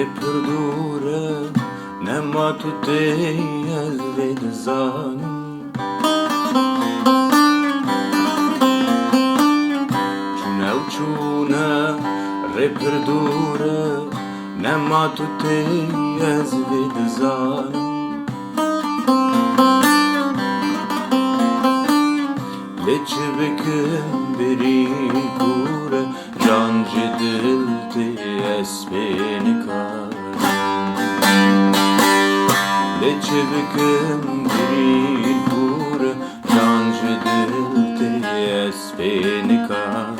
reperdura nema tu te az vedezan Čuna reperdura nema tu te az vedezan Leçe bekim biri kure can cedilti esbeni kar Leçe bekim biri kure can cedilti esbeni kar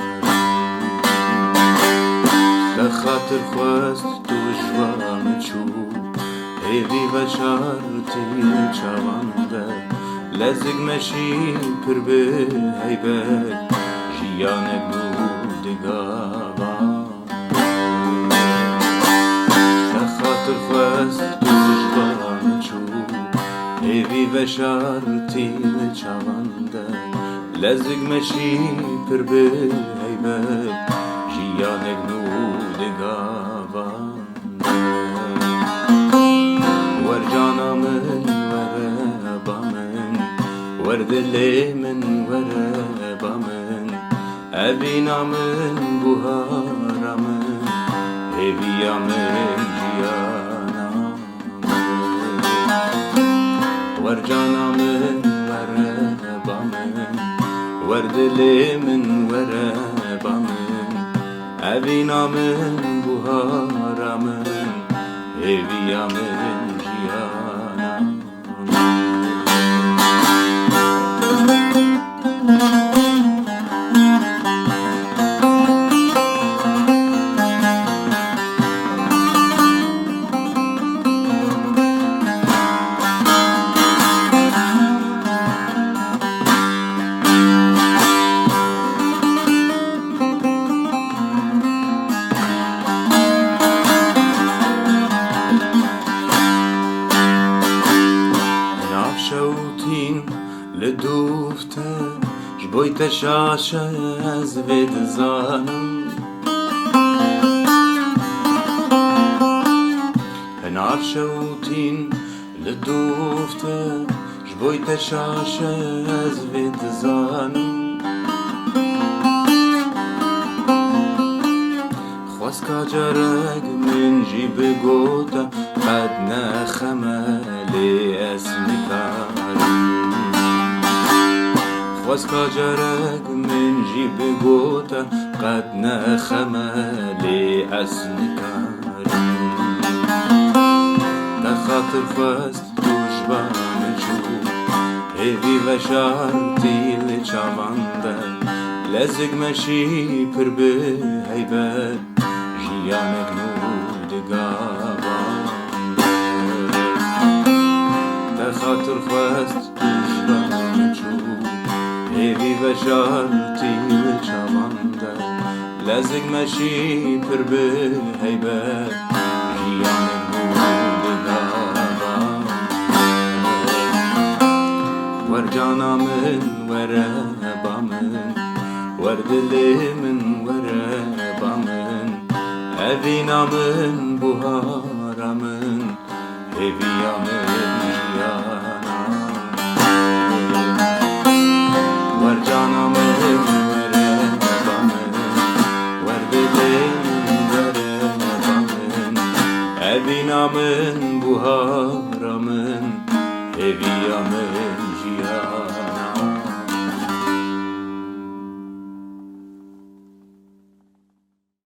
لخاطر خواست تو جوان چو هیوی بشارتی چوانده لزگ مشی پر به هیبت جیان بودگاوان لخاطر خواست تو جوان چو هیوی بشارتی چوانده لزگ مشی پر به هیبت جیان بودگاوان ورجانا من وربا من وردلي من وربا من أبينا من بهارا من هبيا من جيانا ورجانا من وربا من وردلي من وربا من أبينا من بهارا من هبيا من جيانا لدوفته جبويت شاشة زبيد زانم هنعف شوتين لدوفته جبويت شاشة زبيد زانم خواسكا جرق من جيب قوتا قد نخمالي اسمكارم خواسكا جرق من جيب قوتا قد نخمالي اسمكارم لخاطر فاست توجبان شو هيفي بشارتي لچاوانده لزق مشي پر به هيبت جيانك نودگاوان لخاطر فاست توجبان شو هيفي بشارتي لچاوانده لزق مشي پر به هيبت جيانك نودگاوان ورجانا من وربا من وردلي من وربا من أبينا من بهارا من هبيا من جيانا ورجانا من وربا من وردلي من وربا من أبينا من بهارا من هبيا من جيانا